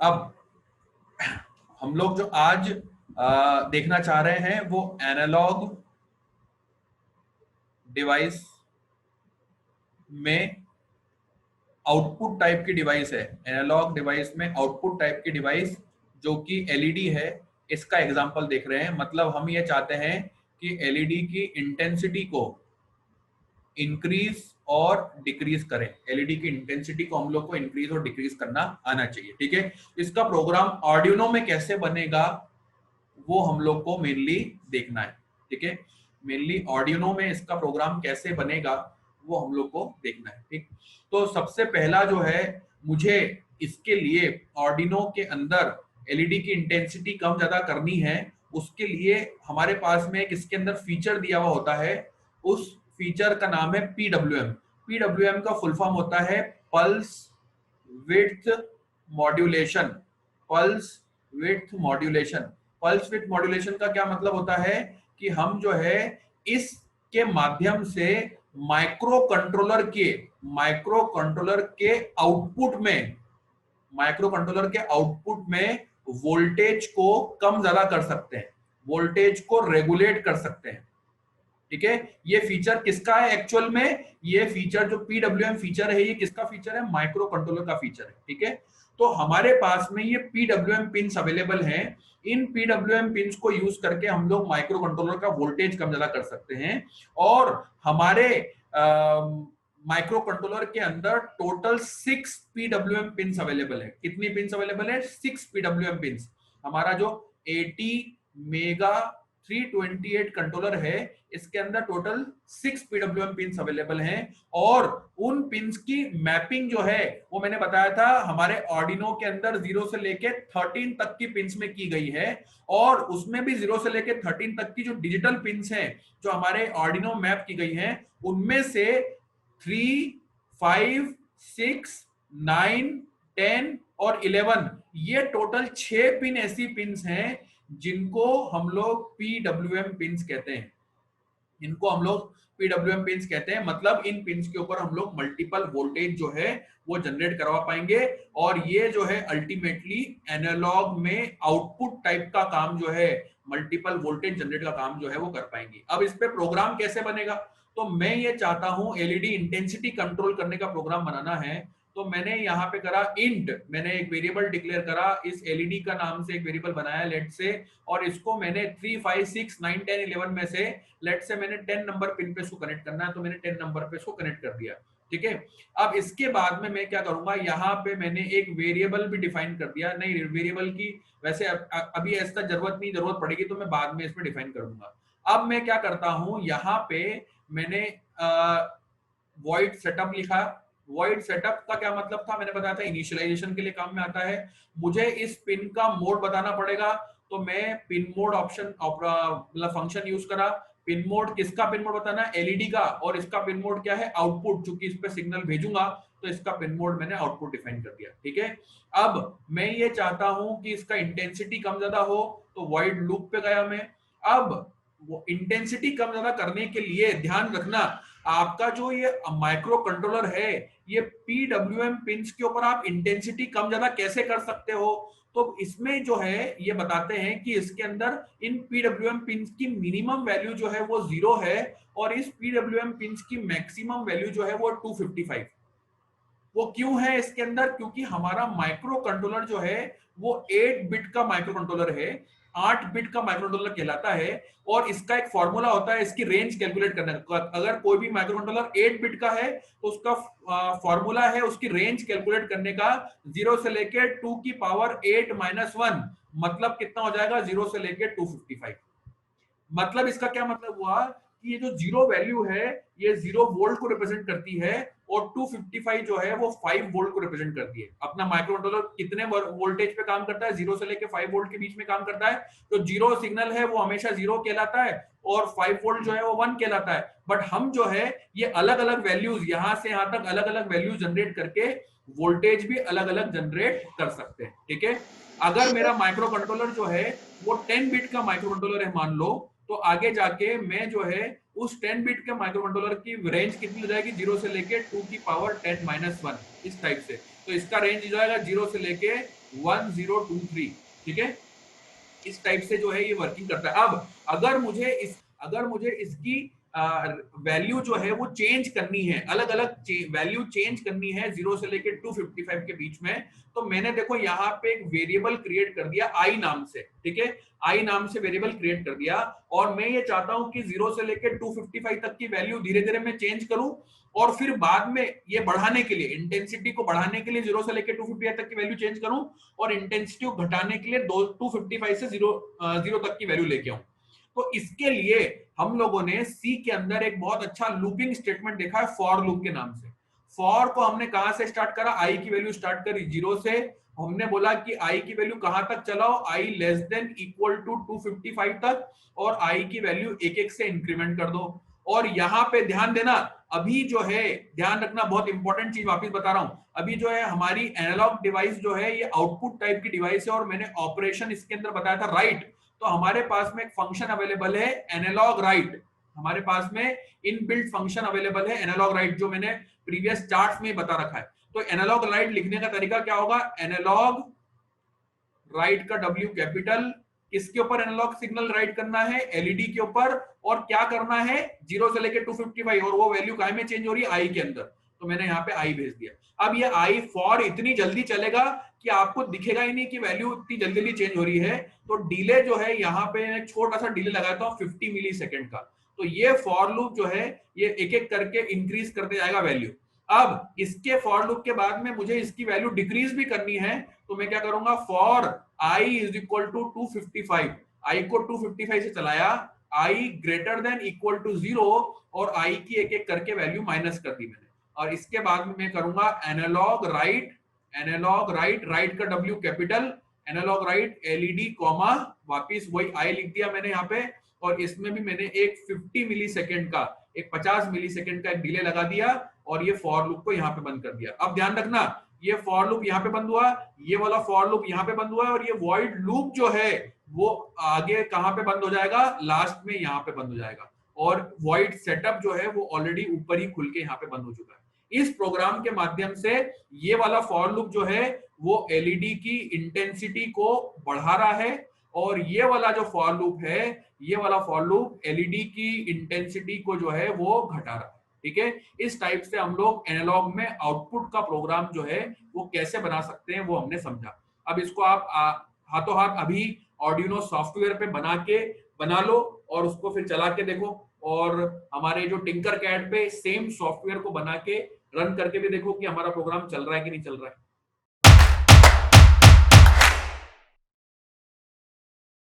अब हम लोग जो आज देखना चाह रहे हैं वो एनालॉग डिवाइस में आउटपुट टाइप की डिवाइस है। एनालॉग डिवाइस में आउटपुट टाइप की डिवाइस जो कि एलईडी है, इसका एग्जांपल देख रहे हैं। मतलब हम ये चाहते हैं कि एलईडी की इंटेंसिटी को इंक्रीज और डिक्रीज करें। एलईडी की इंटेंसिटी को हम लोग को इंक्रीज और डिक्रीज करना आना चाहिए, ठीक है। इसका प्रोग्राम आर्डिनो में कैसे बनेगा वो हम लोग को मेनली देखना है, ठीक है। मेनली आर्डिनो में इसका प्रोग्राम कैसे बनेगा वो हम लोग को देखना है, ठीक। तो सबसे पहला जो है, मुझे इसके लिए आर्डिनो के अंदर एलईडी की इंटेंसिटी कम ज्यादा करनी है। उसके लिए हमारे पास में एक इसके अंदर फीचर दिया हुआ होता है। उस फीचर का नाम है पीडब्ल्यूएम। पीडब्ल्यूएम का फुल फॉर्म होता है pulse width modulation. Pulse width modulation. Pulse width modulation का क्या मतलब होता है कि हम जो है इसके माध्यम से माइक्रो कंट्रोलर के आउटपुट में वोल्टेज को कम ज्यादा कर सकते हैं, वोल्टेज को रेगुलेट कर सकते हैं, ठीक है। ये फीचर किसका है एक्चुअल में? ये फीचर जो पीडब्ल्यूएम फीचर है, ये किसका फीचर है? माइक्रो कंट्रोलर का फीचर है, ठीक है। तो हमारे पास में ये पीडब्ल्यूएम पिन्स अवेलेबल हैं। इन पीडब्ल्यूएम पिन्स को यूज करके हम लोग माइक्रो कंट्रोलर का वोल्टेज कम ज्यादा कर सकते हैं। और हमारे माइक्रो कंट्रोलर के अंदर टोटल 6 पीडब्ल्यूएम पिन्स अवेलेबल है। कितनी पिन्स अवेलेबल है? 6 पीडब्ल्यूएम पिन्स। हमारा जो 80 मेगा 328 कंट्रोलर है, इसके अंदर टोटल 6 पीडब्ल्यूएम पिन्स अवेलेबल हैं। और उन पिन्स की मैपिंग जो है वो मैंने बताया था हमारे आर्डिनो के अंदर 0 से लेके 13 तक की पिन्स में की गई है। और उसमें भी 0 से लेके 13 तक की जो डिजिटल पिन्स हैं जो हमारे आर्डिनो मैप की गई हैं, उनमें से 3, 5, 6, 9, 10 और 11, ये टोटल 6 पिन ऐसी पिन्स हैं जिनको हम लोग पीडब्ल्यूएम पिन्स कहते हैं। इनको हम लोग पीडब्ल्यूएम पिन्स कहते हैं। मतलब इन पिन्स के ऊपर हम लोग मल्टीपल वोल्टेज जो है वो जनरेट करवा पाएंगे। और ये जो है अल्टीमेटली एनालॉग में आउटपुट टाइप का काम जो है, मल्टीपल वोल्टेज जनरेट का काम जो है वो कर पाएंगे। अब इस पे प्रोग्राम कैसे बनेगा? तो मैं ये चाहता हूं एलईडी इंटेंसिटी कंट्रोल करने का प्रोग्राम बनाना है। तो मैंने यहाँ पे करा इंट, मैंने एक वेरिएबल डिक्लेयर करा, इस एलईडी का नाम से एक वेरिएबल बनाया लेट से, और इसको मैंने 3, 5, 6, 9, 10, 11 में से लेट से मैंने 10 नंबर पिन पे इसको कनेक्ट करना है, तो मैंने 10 नंबर पे इसको कनेक्ट कर दिया, ठीक है। अब इसके बाद में मैं क्या करूंगा, यहाँ पे मैंने एक वेरिएबल भी डिफाइन कर दिया। नहीं, वेरिएबल की वैसे अभी ऐसा जरूरत पड़ेगी तो मैं बाद में इसमें डिफाइन करूंगा। अब मैं क्या करता हूं, यहाँ पे मैंने वॉइड सेटअप लिखा। वॉइड सेटअप का क्या मतलब था? मैंने बताया था इनिशियलाइजेशन के लिए काम में आता है। मुझे इस पिन का मोड बताना पड़ेगा, तो मैं पिन मोड ऑप्शन मतलब फंक्शन यूज करा। पिन मोड, किसका पिन मोड बताना है? एलईडी का। और इसका पिन मोड क्या है? आउटपुट। चूंकि इस पे सिग्नल भेजूंगा तो इसका पिन मोड मैंने आउटपुट डिफाइन कर दिया, ठीक है। अब मैं ये चाहता हूं कि इसका इंटेंसिटी कम ज्यादा हो, तो वॉइड लूप पे गया मैं। अब वो इंटेंसिटी कम ज्यादा करने के लिए ध्यान रखना, आपका जो ये माइक्रो कंट्रोलर है, ये पीडब्ल्यूएम पिन्स के ऊपर आप इंटेंसिटी कम ज्यादा कैसे कर सकते हो? तो इसमें जो है ये बताते हैं कि इसके अंदर इन पीडब्ल्यूएम पिन्स की मिनिमम वैल्यू जो है वो 0 है, और इस पीडब्ल्यूएम पिन्स की मैक्सिमम वैल्यू जो है वो 255। वो क्यों है इसके अंदर? क्योंकि हमारा माइक्रो कंट्रोलर जो है वो 8 बिट का माइक्रो कंट्रोलर है, 8 बिट का माइक्रो कंट्रोलर कहलाता है। और इसका एक फॉर्मूला होता है इसकी रेंज कैलकुलेट करने का। अगर कोई भी माइक्रो कंट्रोलर 8 बिट का है तो उसका फॉर्मूला है उसकी रेंज कैलकुलेट करने का 0 से लेके 2 की पावर 8 माइनस 1, मतलब कितना हो जाएगा? 0 से लेके 255। मतलब इसका क्या मतलब हुआ कि ये जो 0 वैल्यू है ये 0 वोल्ट को रिप्रेजेंट करती है, और 255 जो है वो 5 वोल्ट को रिप्रेजेंट करती है। अपना माइक्रो कंट्रोलर कितने वोल्टेज पे काम करता है? 0 से लेके 5 वोल्ट के बीच में काम करता है। तो 0 सिग्नल है वो हमेशा 0 कहलाता है, और 5 वोल्ट जो है वो 1 कहलाता है। बट हम जो है ये अलग अलग वैल्यूज, यहां से यहां तक अलग अलग वैल्यू जनरेट करके वोल्टेज भी अलग अलग जनरेट कर सकते हैं, ठीक है। अगर मेरा माइक्रो कंट्रोलर जो है वो 10 बिट का माइक्रो कंट्रोलर है मान लो, तो आगे जाके मैं जो है उस 10 बिट के माइक्रोकंट्रोलर की रेंज कितनी हो जाएगी, 0 से लेके 2 की पावर 10 माइनस 1, इस टाइप से। तो इसका रेंज हो जाएगा 0 से लेके 1023, ठीक है। इस टाइप से जो है ये वर्किंग करता है। अब अगर मुझे इसकी वैल्यू जो है वो चेंज करनी है, अलग अलग वैल्यू चेंज करनी है 0 से लेके 255 के बीच में, तो मैंने देखो यहाँ पे एक वेरिएबल क्रिएट कर दिया आई नाम से, ठीक है। आई नाम से वेरिएबल क्रिएट कर दिया, और मैं ये चाहता हूं कि 0 से लेके 255 तक की वैल्यू धीरे धीरे मैं चेंज करूं, और फिर बाद में ये बढ़ाने के लिए, इंटेंसिटी को बढ़ाने के लिए 0 से लेके 255 तक की वैल्यू चेंज करूं, और इंटेंसिटी को घटाने के लिए 255 से 0 तक की वैल्यू लेके आऊं। तो इसके लिए हम लोगों ने सी के अंदर एक बहुत अच्छा लूपिंग स्टेटमेंट देखा है फॉर लूप के नाम से। फॉर को हमने कहां से स्टार्ट करा, आई की वैल्यू स्टार्ट करी 0 से, हमने बोला कि आई की वैल्यू कहां तक चलाओ, आई लेस देन इक्वल टू 255 तक, और आई की वैल्यू एक एक से इंक्रीमेंट कर दो। और यहां पे ध्यान देना, अभी जो है ध्यान रखना, बहुत इंपॉर्टेंट चीज वापस बता रहा हूं, अभी जो है हमारी एनालॉग डिवाइस जो है ये आउटपुट टाइप की डिवाइस है, और मैंने ऑपरेशन इसके अंदर बताया था राइट। तो हमारे पास में एक फंक्शन अवेलेबल है एनालॉग राइट, हमारे पास में इनबिल्ट फंक्शन अवेलेबल है एनालॉग राइट, जो मैंने प्रीवियस चार्ट्स में बता रखा है। तो एनालॉग राइट लिखने का तरीका क्या होगा, एनालॉग राइट का W कैपिटल, किसके ऊपर एनालॉग सिग्नल राइट करना है, एलईडी के ऊपर, और क्या करना है 0 से लेके 255, और वो वैल्यू काय में चेंज हो रही है, आई के अंदर। तो मैंने यहाँ पे आई भेज दिया। अब ये आई फॉर इतनी जल्दी चलेगा कि आपको दिखेगा ही नहीं कि वैल्यू इतनी जल्दी जल्दी चेंज हो रही है। तो डिले जो है यहाँ पे छोटा सा डिले लगाता हूँ 50 मिली सेकेंड का। तो ये फॉर लूप जो है ये एक एक करके इंक्रीज करते जाएगा वैल्यू। अब इसके फॉर लूप के बाद में मुझे इसकी वैल्यू डिक्रीज भी करनी है, तो मैं क्या करूंगा, for I is equal to 255, I को 255 से चलाया, I greater than equal to 0, और आई की एक एक करके वैल्यू माइनस कर दी मैंने। और इसके बाद में मैं करूंगा analog write, analog write, write का W capital, analog write LED comma, वापिस वही आई लिख दिया मैंने यहाँ पे, और इसमें भी मैंने एक 50 मिली सेकेंड का, एक 50 मिली सेकेंड का एक डिले लगा दिया, और ये फॉर लूप को यहाँ पे बंद कर दिया। अब ध्यान रखना, ये फॉर लूप यहाँ पे बंद हुआ, ये वाला फॉर लूप यहाँ पे बंद हुआ है, और ये वॉइड लूप जो है वो आगे कहां पे बंद हो जाएगा, लास्ट में यहाँ पे बंद हो जाएगा, और वॉइड सेटअप जो है वो ऑलरेडी ऊपर ही खुल के यहाँ पे बंद हो चुका है। इस प्रोग्राम के माध्यम से ये वाला फॉर लूप जो है वो एलईडी की इंटेंसिटी को बढ़ा रहा है, और ये वाला जो फॉर लूप है, ये वाला फॉर लूप एलईडी की इंटेंसिटी को जो है वो घटा रहा है, ठीक है। इस टाइप से हम लोग एनालॉग में आउटपुट का प्रोग्राम जो है वो कैसे बना सकते हैं वो हमने समझा। अब इसको आप हाथों हाथ अभी ऑर्डिनो सॉफ्टवेयर पे बना लो, और उसको फिर चला के देखो, और हमारे जो टिंकर कैड पे सेम सॉफ्टवेयर को बना के रन करके भी देखो कि हमारा प्रोग्राम चल रहा है कि नहीं चल रहा है।